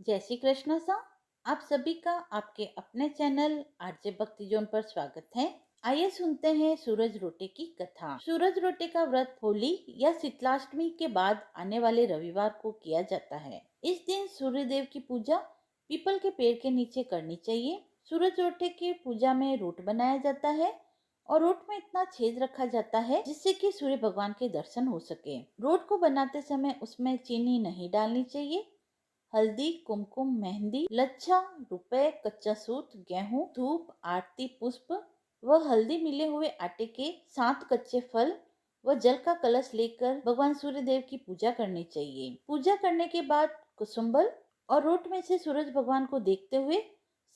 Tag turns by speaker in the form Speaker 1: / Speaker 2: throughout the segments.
Speaker 1: जय श्री कृष्ण सा। आप सभी का आपके अपने चैनल आरजे भक्ति जोन पर स्वागत है। आइए सुनते हैं सूरज रोटे की कथा। सूरज रोटे का व्रत होली या शीतलाष्टमी के बाद आने वाले रविवार को किया जाता है। इस दिन सूर्य देव की पूजा पीपल के पेड़ के नीचे करनी चाहिए। सूरज रोटे की पूजा में रोट बनाया जाता है और रोट में इतना छेद रखा जाता है जिससे कि सूर्य भगवान के दर्शन हो सके। रोट को बनाते समय उसमें चीनी नहीं डालनी चाहिए। हल्दी, कुमकुम, मेहंदी, लच्छा, रुपए, कच्चा सूत, गेहूं, धूप, आरती पुष्प व हल्दी मिले हुए आटे के 7 कच्चे फल व जल का कलश लेकर भगवान सूर्य देव की पूजा करनी चाहिए। पूजा करने के बाद कुसुम्बल और रोट में से सूरज भगवान को देखते हुए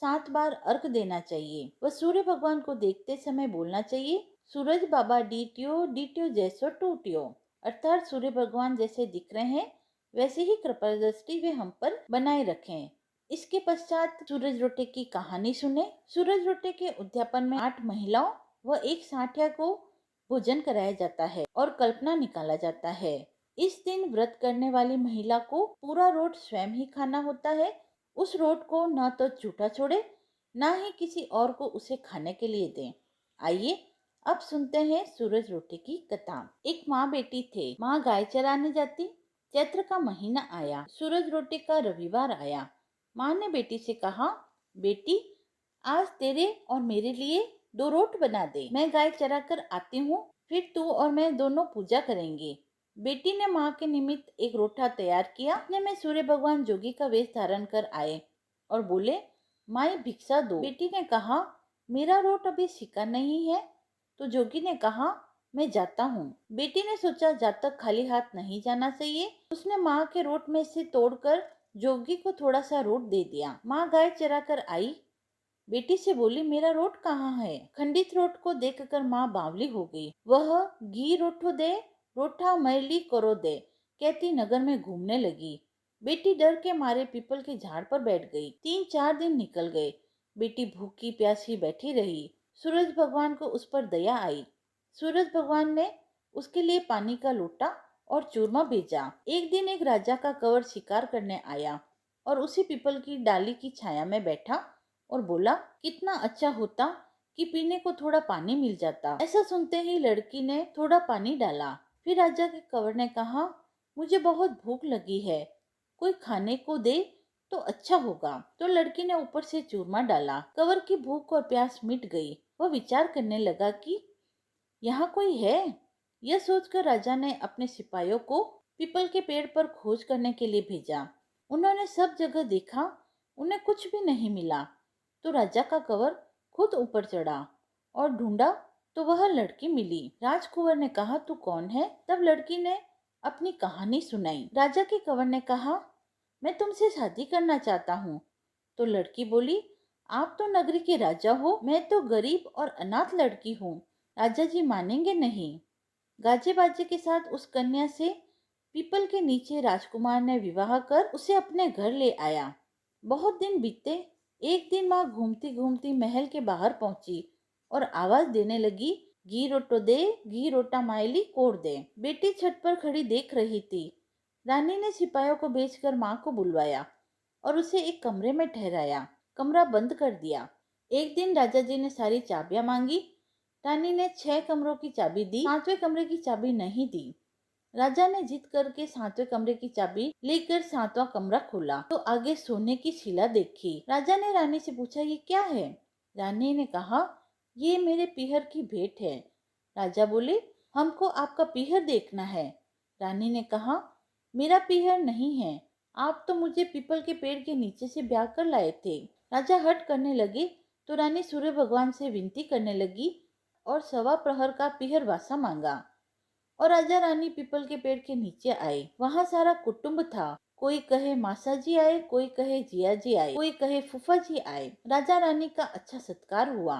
Speaker 1: 7 बार अर्घ देना चाहिए व सूर्य भगवान को देखते समय बोलना चाहिए, सूरज बाबा डीट्यो डीट्यो जैसो टूट्यो। अर्थात सूर्य भगवान जैसे दिख रहे हैं वैसे ही कृपा दृष्टि वे हम पर बनाए रखें। इसके पश्चात सूरज रोटे की कहानी सुने। सूरज रोटे के उद्यापन में 8 महिलाओं व एक साठिया को भोजन कराया जाता है और कल्पना निकाला जाता है। इस दिन व्रत करने वाली महिला को पूरा रोट स्वयं ही खाना होता है। उस रोट को न तो झूठा छोड़े न ही किसी और को उसे खाने के लिए दें। आइए अब सुनते हैं सूरज रोटे की कथा। एक माँ बेटी थे। माँ गाय चराने जाती। चैत्र का महीना आया, सूरज रोटे का रविवार आया। माँ ने बेटी से कहा, बेटी आज तेरे और मेरे लिए 2 रोट बना दे। मैं गाय चरा कर आती हूँ, फिर तू और मैं दोनों पूजा करेंगे। बेटी ने माँ के निमित्त एक रोटा तैयार किया। इतने में सूर्य भगवान जोगी का वेश धारण कर आए और बोले, माई भिक्षा दो। बेटी ने कहा, मेरा रोट अभी सिका नहीं है। तो जोगी ने कहा, मैं जाता हूँ। बेटी ने सोचा जब तक खाली हाथ नहीं जाना चाहिए। उसने माँ के रोट में से तोड़कर जोगी को थोड़ा सा रोट दे दिया। माँ गाय चरा कर आई। बेटी से बोली, मेरा रोट कहाँ है? खंडित रोट को देखकर माँ बावली हो गई। वह घी रोटो दे, रोठा मैली करो दे कहती नगर में घूमने लगी। बेटी डर के मारे पीपल के झाड़ पर बैठ गई। 3-4 दिन निकल गए। बेटी भूखी प्यासी बैठी रही। सूरज भगवान को उस पर दया आई। सूरज भगवान ने उसके लिए पानी का लोटा और चूरमा भेजा। एक दिन एक राजा का कंवर शिकार करने आया और उसी पीपल की डाली की छाया में बैठा और बोला, कितना अच्छा होता कि पीने को थोड़ा पानी मिल जाता। ऐसा सुनते ही लड़की ने थोड़ा पानी डाला। फिर राजा के कंवर ने कहा, मुझे बहुत भूख लगी है, कोई खाने को दे तो अच्छा होगा। तो लड़की ने ऊपर से चूरमा डाला। कंवर की भूख और प्यास मिट गई। वह विचार करने लगा कि यहाँ कोई है। यह सोचकर राजा ने अपने सिपाहियों को पीपल के पेड़ पर खोज करने के लिए भेजा। उन्होंने सब जगह देखा, उन्हें कुछ भी नहीं मिला। तो राजा का कंवर खुद ऊपर चढ़ा और ढूंढा तो वह लड़की मिली। राजकुंवर ने कहा, तू कौन है? तब लड़की ने अपनी कहानी सुनाई। राजा के कंवर ने कहा, मैं तुमसे शादी करना चाहता हूँ। तो लड़की बोली, आप तो नगरी के राजा हो, मैं तो गरीब और अनाथ लड़की हूँ। राजा जी मानेंगे नहीं। गाजे बाजे के साथ उस कन्या से पीपल के नीचे राजकुमार ने विवाह कर उसे अपने घर ले आया। बहुत दिन बीते। एक दिन माँ घूमती घूमती महल के बाहर पहुंची और आवाज देने लगी, घी रोटो दे, घी रोटा मायली कोड़ दे। बेटी छत पर खड़ी देख रही थी। रानी ने सिपाहियों को भेजकर माँ को बुलवाया और उसे एक कमरे में ठहराया। कमरा बंद कर दिया। एक दिन राजा जी ने सारी चाबियां मांगी। रानी ने 6 कमरों की चाबी दी, 7वें कमरे की चाबी नहीं दी। राजा ने जिद करके 7वें कमरे की चाबी लेकर 7वां कमरा खोला तो आगे सोने की शिला देखी। राजा ने रानी से पूछा, ये क्या है? रानी ने कहा, ये मेरे पीहर की भेंट है। राजा बोले, हमको आपका पीहर देखना है। रानी ने कहा, मेरा पीहर नहीं है, आप तो मुझे पीपल के पेड़ के नीचे से ब्याह कर लाए थे। राजा हट करने लगे तो रानी सूर्य भगवान से विनती करने लगी और 1.25 प्रहर का पीहर वासा मांगा और राजा रानी पीपल के पेड़ के नीचे आए। वहाँ सारा कुटुंब था। कोई कहे मासा जी आए, कोई कहे जिया जी आए, कोई कहे फूफा जी आए। राजा रानी का अच्छा सत्कार हुआ।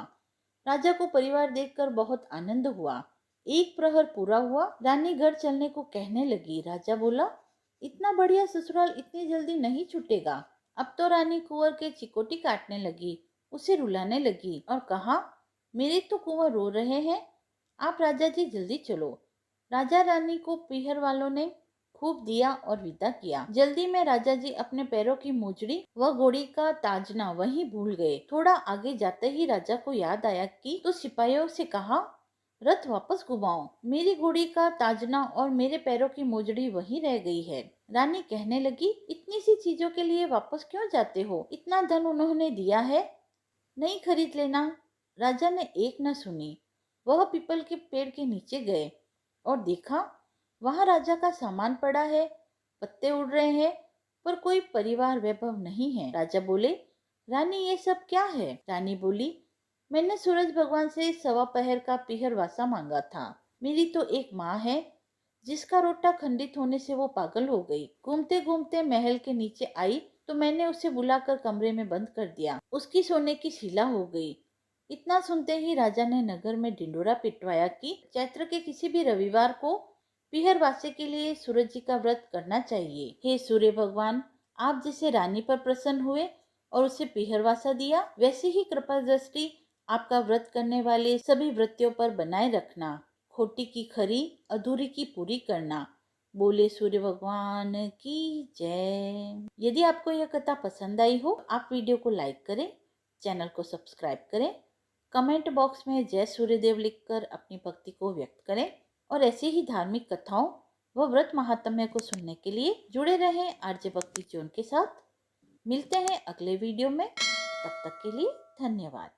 Speaker 1: राजा को परिवार देखकर बहुत आनंद हुआ। 1 प्रहर पूरा हुआ। रानी घर चलने को कहने लगी। राजा बोला, इतना बढ़िया ससुराल इतनी जल्दी नहीं छूटेगा। अब तो रानी कुंवर के चिकोटी काटने लगी, उसे रुलाने लगी और कहा, मेरे तो कुंवर रो रहे हैं, आप राजा जी जल्दी चलो। राजा रानी को पीहर वालों ने खूब दिया और विदा किया। जल्दी में राजा जी अपने पैरों की मोजड़ी व घोड़ी का ताजना वहीं भूल गए। थोड़ा आगे जाते ही राजा को याद आया कि तो सिपाहियों से कहा, रथ वापस घुमाओ, मेरी घोड़ी का ताजना और मेरे पैरों की मोजड़ी वहीं रह गई है। रानी कहने लगी, इतनी सी चीजों के लिए वापस क्यों जाते हो? इतना धन उन्होंने दिया है, नहीं खरीद लेना। राजा ने एक न सुनी। वह पीपल के पेड़ के नीचे गए और देखा वहां राजा का सामान पड़ा है, पत्ते उड़ रहे हैं, पर कोई परिवार वैभव नहीं है। राजा बोले, रानी ये सब क्या है? रानी बोली, मैंने सूरज भगवान से 1.25 पहर का पीहर वासा मांगा था। मेरी तो एक माँ है जिसका रोटा खंडित होने से वो पागल हो गई। घूमते घूमते महल के नीचे आई तो मैंने उसे बुलाकर कमरे में बंद कर दिया। उसकी सोने की शिला हो गई। इतना सुनते ही राजा ने नगर में ढिंडोरा पिटवाया कि चैत्र के किसी भी रविवार को पीहर वासे के लिए सूरज जी का व्रत करना चाहिए। हे सूर्य भगवान, आप जैसे रानी पर प्रसन्न हुए और उसे पीहर वासा दिया, वैसे ही कृपा दृष्टि आपका व्रत करने वाले सभी व्रतियों पर बनाए रखना। खोटी की खरी, अधूरी की पूरी करना। बोले सूर्य भगवान की जय। यदि आपको यह कथा पसंद आई हो, आप वीडियो को लाइक करें, चैनल को सब्सक्राइब करें, कमेंट बॉक्स में जय सूर्यदेव लिखकर अपनी भक्ति को व्यक्त करें और ऐसी ही धार्मिक कथाओं व व्रत महात्म्य को सुनने के लिए जुड़े रहें आरजे भक्ति जोन के साथ। मिलते हैं अगले वीडियो में, तब तक के लिए धन्यवाद।